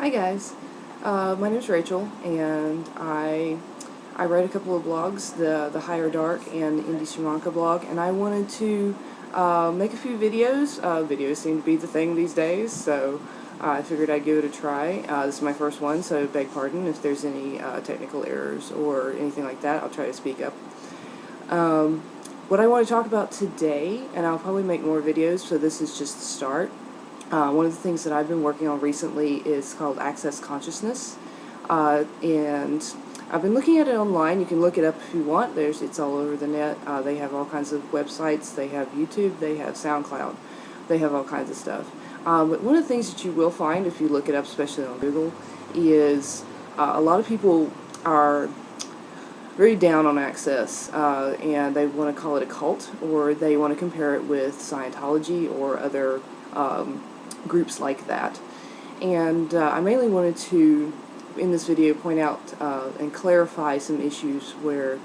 Hi guys, my name is Rachel, and I write a couple of blogs, the Higher Dark and the Indie Shamanka blog, and I wanted to make a few videos. Videos seem to be the thing these days, so I figured I'd give it a try. This is my first one, so beg pardon if there's any technical errors or anything like that. I'll try to speak up. What I want to talk about today, and I'll probably make more videos, so this is just the start. One of the things that I've been working on recently is called Access Consciousness, and I've been looking at it online. You can look it up if you want. It's all over the net. They have all kinds of websites. They have YouTube. They have SoundCloud. They have all kinds of stuff. But one of the things that you will find if you look it up, especially on Google, is a lot of people are very down on Access, and they want to call it a cult, or they want to compare it with Scientology or other groups like that. And I mainly wanted to, in this video, point out and clarify some issues where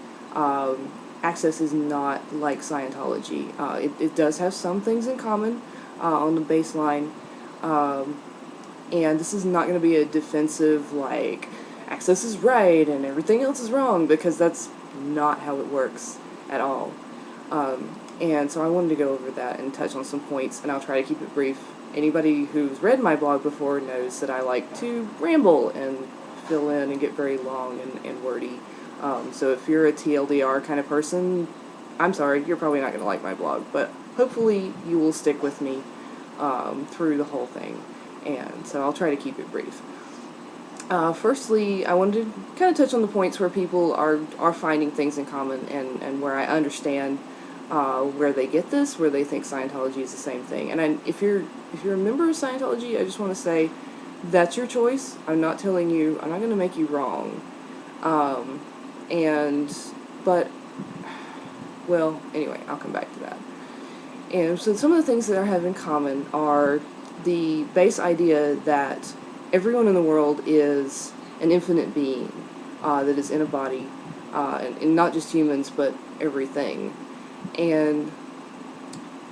Access is not like Scientology. It does have some things in common on the baseline, and this is not going to be a defensive, like, Access is right and everything else is wrong, because that's not how it works at all. And so I wanted to go over that and touch on some points, and I'll try to keep it brief. Anybody who's read my blog before knows that I like to ramble and fill in and get very long and wordy. So if you're a TLDR kind of person, I'm sorry, you're probably not going to like my blog, but hopefully you will stick with me through the whole thing. And so I'll try to keep it brief. Firstly, I wanted to kind of touch on the points where people are finding things in common, and where I understand where they get this, where they think Scientology is the same thing. And if you're a member of Scientology, I just want to say that's your choice. I'm not telling you, I'm not going to make you wrong. But well, anyway, I'll come back to that. And so some of the things that I have in common are the base idea that everyone in the world is an infinite being that is in a body, and not just humans, but everything. And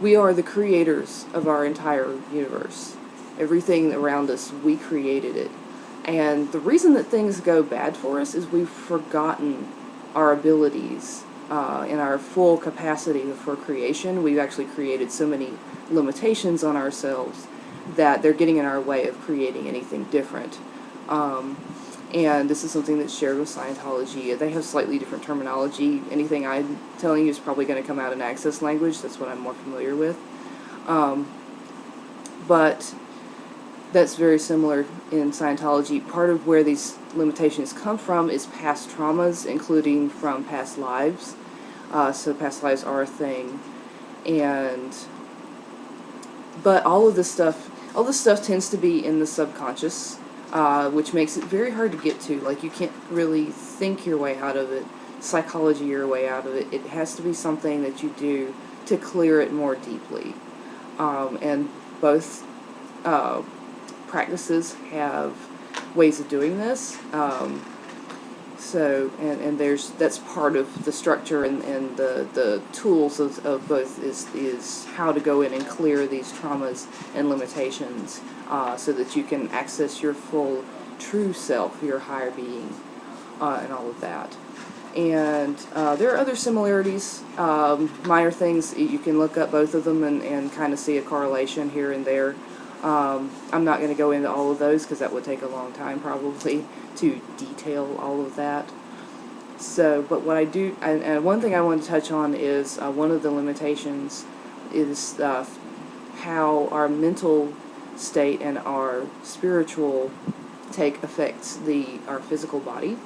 we are the creators of our entire universe. Everything around us, we created it. And the reason that things go bad for us is we've forgotten our abilities and our full capacity for creation. We've actually created so many limitations on ourselves that they're getting in our way of creating anything different. And this is something that's shared with Scientology. They have slightly different terminology. Anything I'm telling you is probably going to come out in Access language. That's what I'm more familiar with. But that's very similar in Scientology. Part of where these limitations come from is past traumas, including from past lives. So past lives are a thing. But all this stuff tends to be in the subconscious, which makes it very hard to get to. Like, you can't really think your way out of it, psychology your way out of it. It has to be something that you do to clear it more deeply. And both practices have ways of doing this. That's part of the structure and the tools of both is how to go in and clear these traumas and limitations, so that you can access your full true self, your higher being, and all of that. And there are other similarities, minor things. You can look up both of them and kind of see a correlation here and there. I'm not going to go into all of those because that would take a long time probably to detail all of that. So, but what I do, and one thing I want to touch on is one of the limitations is how our mental state and our spiritual take affects our physical body.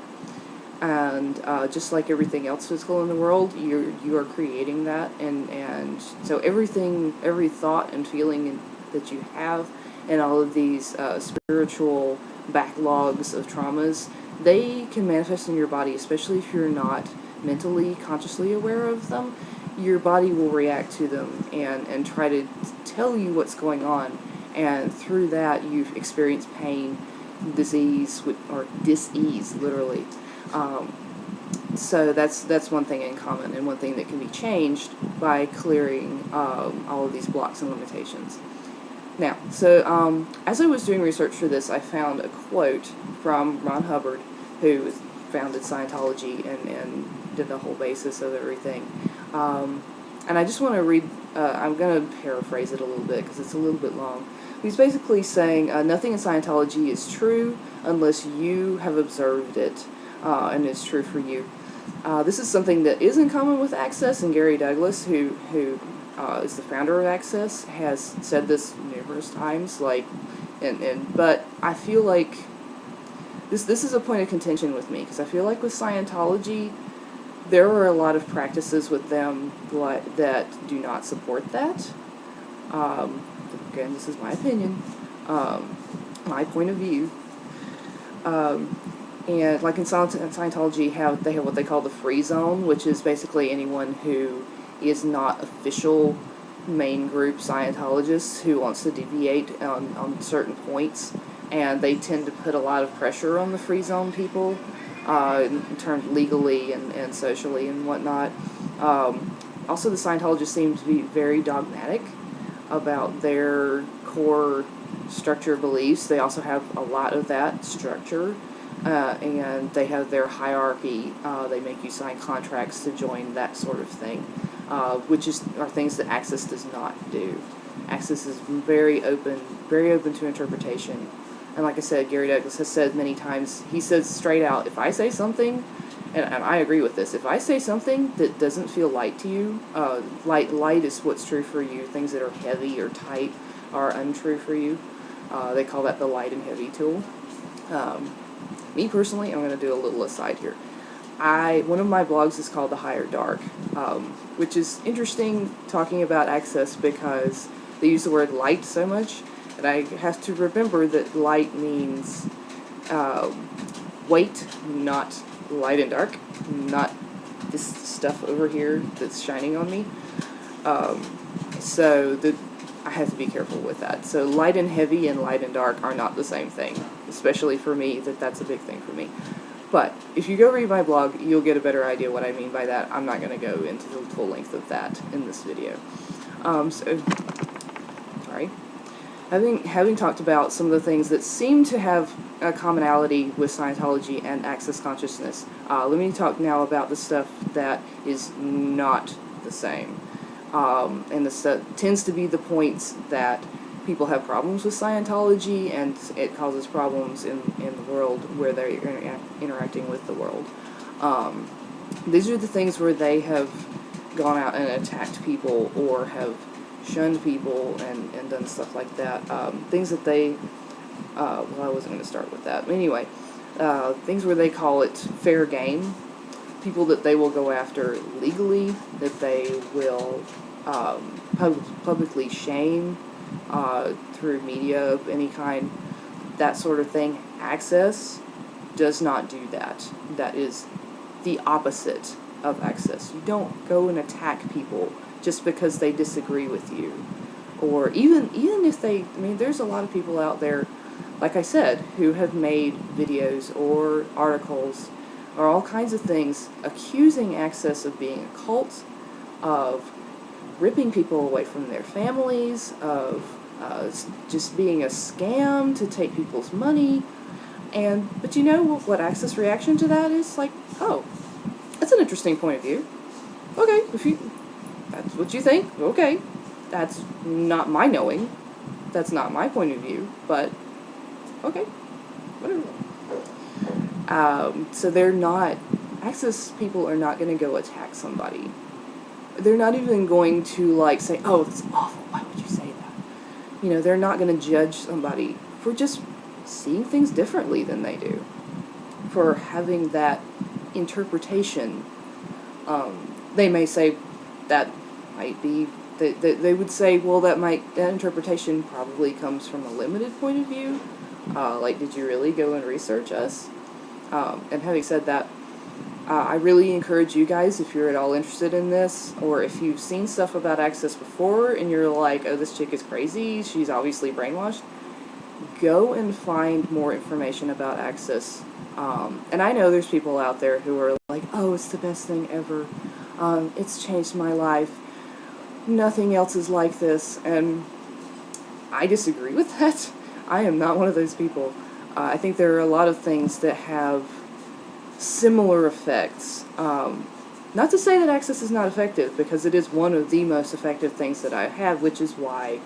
And just like everything else physical in the world, you are creating that, and so every thought and feeling that you have, and all of these spiritual backlogs of traumas, they can manifest in your body, especially if you're not mentally, consciously aware of them. Your body will react to them and try to tell you what's going on, and through that you've experienced pain, disease, or dis-ease, literally. So that's one thing in common, and one thing that can be changed by clearing all of these blocks and limitations. Now, so as I was doing research for this, I found a quote from Ron Hubbard, who founded Scientology and did the whole basis of everything. And I just want to read, I'm going to paraphrase it a little bit because it's a little bit long. He's basically saying, nothing in Scientology is true unless you have observed it, and it's true for you. This is something that is in common with Access, and Gary Douglas, who is the founder of Access, has said this numerous times. But I feel like this is a point of contention with me, because I feel like with Scientology, there are a lot of practices with them that do not support that. Again, this is my opinion, my point of view. And like in Scientology, they have what they call the free zone, which is basically anyone who is not official main group Scientologists who wants to deviate on certain points, and they tend to put a lot of pressure on the free zone people, in terms legally and socially and whatnot. Also, the Scientologists seem to be very dogmatic about their core structure beliefs. They also have a lot of that structure, and they have their hierarchy. They make you sign contracts to join, that sort of thing, which are things that Access does not do. Access is very open to interpretation. And like I said, Gary Douglas has said many times, he says straight out, if I say something, and I agree with this, if I say something that doesn't feel light to you, light is what's true for you. Things that are heavy or tight are untrue for you. They call that the light and heavy tool. Me personally, I'm going to do a little aside here. One of my blogs is called The Higher Dark, which is interesting talking about Access because they use the word light so much, and I have to remember that light means weight, not light and dark, not this stuff over here that's shining on me. I have to be careful with that. So light and heavy and light and dark are not the same thing, especially for me, that's a big thing for me. But if you go read my blog, you'll get a better idea what I mean by that. I'm not going to go into the full length of that in this video. Sorry. Having talked about some of the things that seem to have a commonality with Scientology and Access Consciousness, let me talk now about the stuff that is not the same. And this tends to be the points that people have problems with Scientology, and it causes problems in the world where they're interacting with the world. These are the things where they have gone out and attacked people or have shunned people and done stuff like that. Things that they, I wasn't going to start with that. But anyway, things where they call it fair game. People that they will go after legally, that they will publicly shame through media of any kind, that sort of thing. Access does not do that. That is the opposite of Access. You don't go and attack people just because they disagree with you. Or even if there's a lot of people out there, like I said, who have made videos or articles or all kinds of things accusing Access of being a cult, of ripping people away from their families, of just being a scam to take people's money. But you know what Access' reaction to that is? Like, oh, that's an interesting point of view. Okay, that's what you think, okay. That's not my knowing. That's not my point of view, but okay, whatever. So Access people are not going to go attack somebody. They're not even going to, say, oh, that's awful, why would you say that? They're not going to judge somebody for just seeing things differently than they do, for having that interpretation. They may say that might be, they would say, well, that interpretation probably comes from a limited point of view. Did you really go and research us? And having said that, I really encourage you guys, if you're at all interested in this, or if you've seen stuff about Access before and you're like, oh, this chick is crazy, she's obviously brainwashed, go and find more information about Access. And I know there's people out there who are like, oh, it's the best thing ever. It's changed my life. Nothing else is like this. And I disagree with that. I am not one of those people. I think there are a lot of things that have similar effects. Not to say that Access is not effective, because it is one of the most effective things that I have, which is why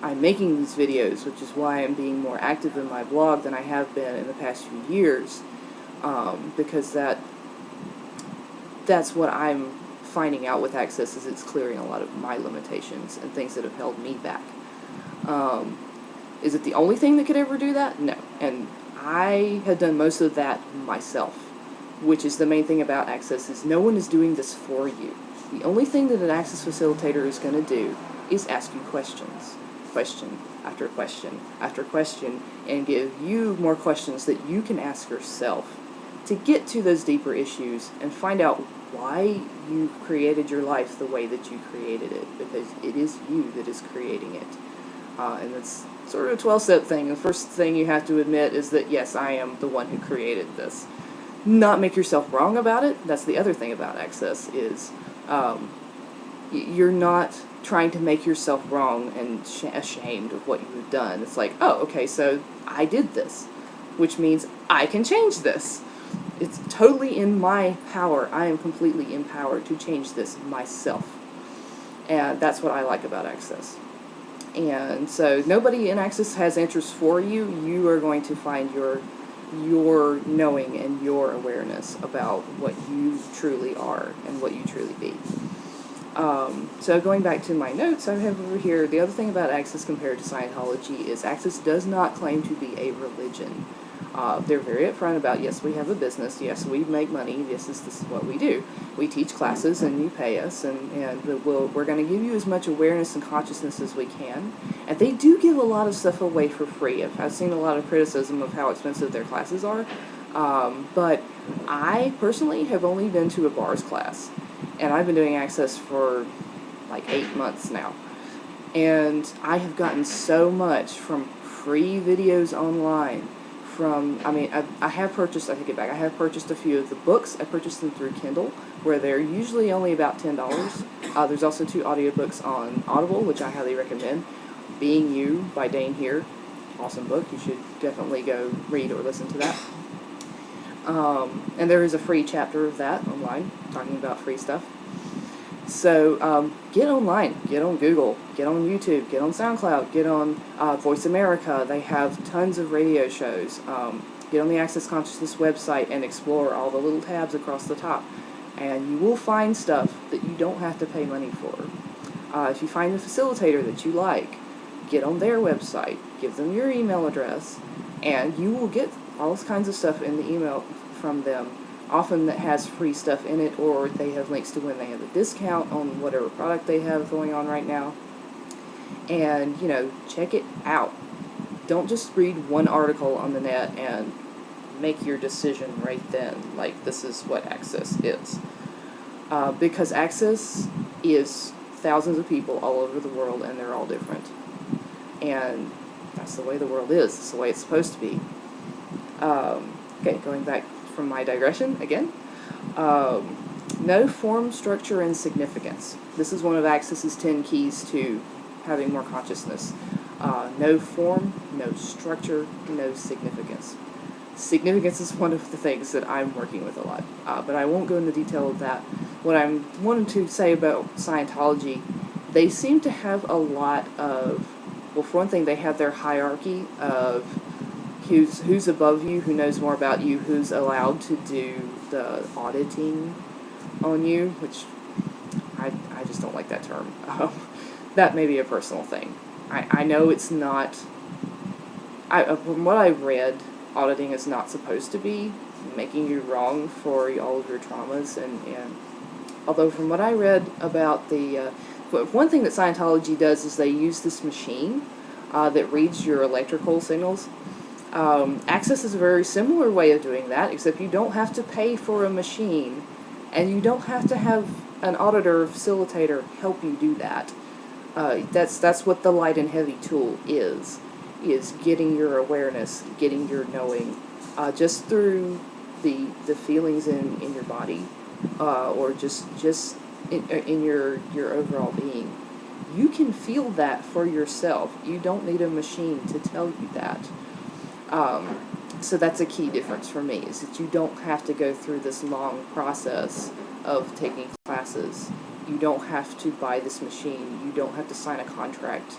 I'm making these videos, which is why I'm being more active in my blog than I have been in the past few years, because that's what I'm finding out with Access, is it's clearing a lot of my limitations and things that have held me back. Is it the only thing that could ever do that? No. And I have done most of that myself, which is the main thing about Access, is no one is doing this for you. The only thing that an Access facilitator is going to do is ask you questions. Question after question after question, and give you more questions that you can ask yourself to get to those deeper issues and find out why you created your life the way that you created it, because it is you that is creating it. And it's sort of a 12-step thing. The first thing you have to admit is that, yes, I am the one who created this. Not make yourself wrong about it. That's the other thing about Access, is you're not trying to make yourself wrong and ashamed of what you've done. It's like, oh, okay, so I did this, which means I can change this. It's totally in my power. I am completely empowered to change this myself. And that's what I like about Access. And so nobody in Access has answers for you. You are going to find your knowing and your awareness about what you truly are and what you truly be. So going back to my notes, I have over here, the other thing about Access compared to Scientology is Access does not claim to be a religion. They're very upfront about, yes, we have a business, yes, we make money, yes, this is what we do. We teach classes and you pay us, and we're going to give you as much awareness and consciousness as we can. And they do give a lot of stuff away for free. I've seen a lot of criticism of how expensive their classes are, but I personally have only been to a bars class, and I've been doing Access for like 8 months now. And I have gotten so much from free videos online. I have purchased a few of the books. I purchased them through Kindle, where they're usually only about $10. There's also 2 audiobooks on Audible, which I highly recommend. Being You by Dane Here. Awesome book. You should definitely go read or listen to that. And there is a free chapter of that online, talking about free stuff. So get online, get on Google, get on YouTube, get on SoundCloud, get on Voice America. They have tons of radio shows. Get on the Access Consciousness website and explore all the little tabs across the top. And you will find stuff that you don't have to pay money for. If you find a facilitator that you like, get on their website, give them your email address, and you will get all kinds of stuff in the email from them, often that has free stuff in it, or they have links to when they have a discount on whatever product they have going on right now. And, check it out. Don't just read one article on the net and make your decision right then, like this is what Access is. Because Access is thousands of people all over the world, and they're all different. And that's the way the world is. It's the way it's supposed to be. Okay, going back from my digression again. No form, structure, and significance. This is one of Access's 10 keys to having more consciousness. No form, no structure, no significance. Significance is one of the things that I'm working with a lot, but I won't go into detail of that. What I'm wanting to say about Scientology, they seem to have a lot of, well, for one thing, they have their hierarchy of who's above you, who knows more about you, who's allowed to do the auditing on you, which I just don't like that term. That may be a personal thing. I know it's not, from what I've read, auditing is not supposed to be making you wrong for all of your traumas, and although from what I read about one thing that Scientology does is they use this machine that reads your electrical signals. Access is a very similar way of doing that, except you don't have to pay for a machine, and you don't have to have an auditor or facilitator help you do that. That's what the light and heavy tool is getting your awareness, getting your knowing, just through the feelings in your body, or just in your overall being. You can feel that for yourself. You don't need a machine to tell you that. So that's a key difference for me, is that you don't have to go through this long process of taking classes. You don't have to buy this machine. You don't have to sign a contract.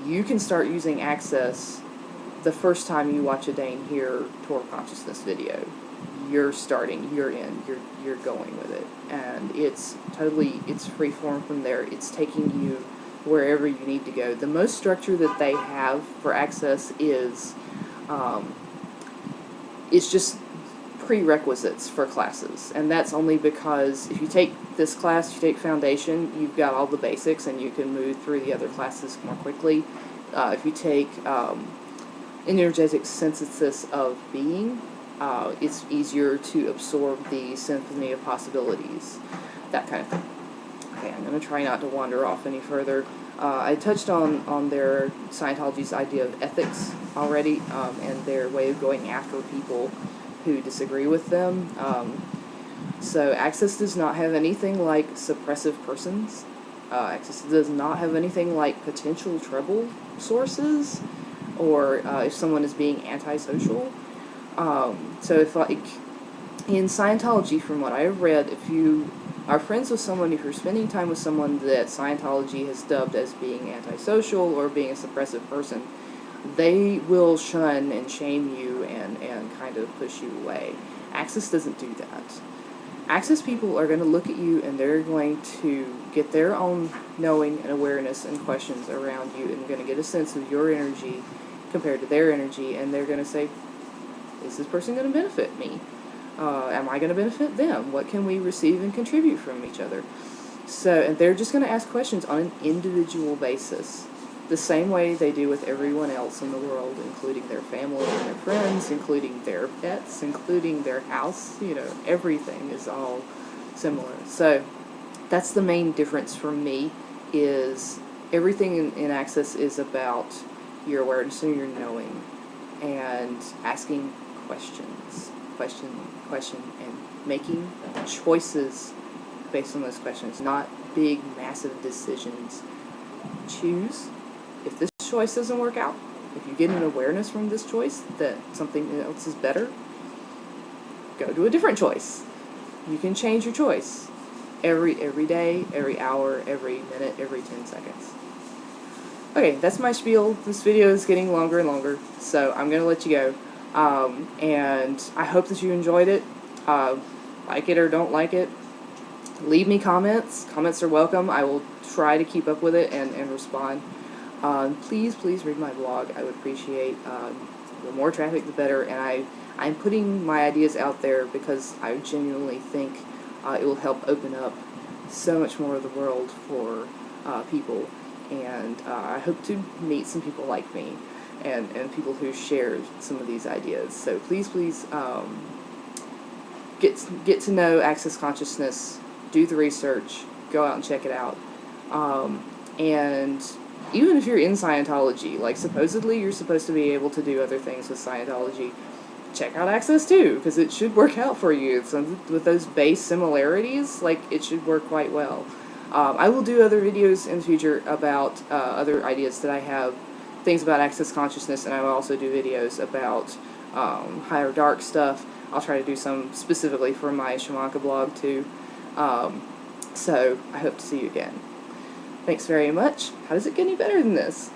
You can start using Access the first time you watch a Dane Heer Tour Consciousness video. You're starting, you're in, you're going with it. And it's freeform from there. It's taking you wherever you need to go. The most structure that they have for Access is it's just prerequisites for classes, and that's only because if you take this class, you take Foundation, you've got all the basics and you can move through the other classes more quickly. If you take Energetic Synthesis of Being, it's easier to absorb the Symphony of Possibilities, that kind of thing. Okay, I'm going to try not to wander off any further. I touched on their Scientology's idea of ethics already, and their way of going after people who disagree with them. So Access does not have anything like suppressive persons. Access does not have anything like potential trouble sources, or if someone is being antisocial. So if, like, in Scientology, from what I have read, if you are friends with someone, if you're spending time with someone that Scientology has dubbed as being antisocial or being a suppressive person, they will shun and shame you and kind of push you away. Access doesn't do that. Access people are going to look at you and they're going to get their own knowing and awareness and questions around you, and going to get a sense of your energy compared to their energy, and they're going to say, is this person going to benefit me? Am I going to benefit them? What can we receive and contribute from each other? So, and they're just going to ask questions on an individual basis, the same way they do with everyone else in the world, including their family and their friends, including their pets, including their house. You know, everything is all similar. So that's the main difference for me, is everything in Access is about your awareness and your knowing, and asking questions, and making choices based on those questions, not big, massive decisions. Choose. If this choice doesn't work out, if you get an awareness from this choice that something else is better, go to a different choice. You can change your choice every day, every hour, every minute, every 10 seconds. Okay, that's my spiel. This video is getting longer and longer, so I'm going to let you go. And I hope that you enjoyed it. Like it or don't like it, leave me comments. Comments are welcome. I will try to keep up with it and respond. Please read my blog. I would appreciate the more traffic, the better. And I'm putting my ideas out there because I genuinely think it will help open up so much more of the world for people. And I hope to meet some people like me and people who share some of these ideas. So please get to know Access Consciousness, do the research, go out and check it out. And even if you're in Scientology, like supposedly you're supposed to be able to do other things with Scientology, check out Access too, because it should work out for you. It's, with those base similarities, like, it should work quite well. I will do other videos in the future about other ideas that I have, things about Access Consciousness, and I will also do videos about higher dark stuff. I'll try to do some specifically for my Shamanka blog too. So I hope to see you again. Thanks very much. How does it get any better than this?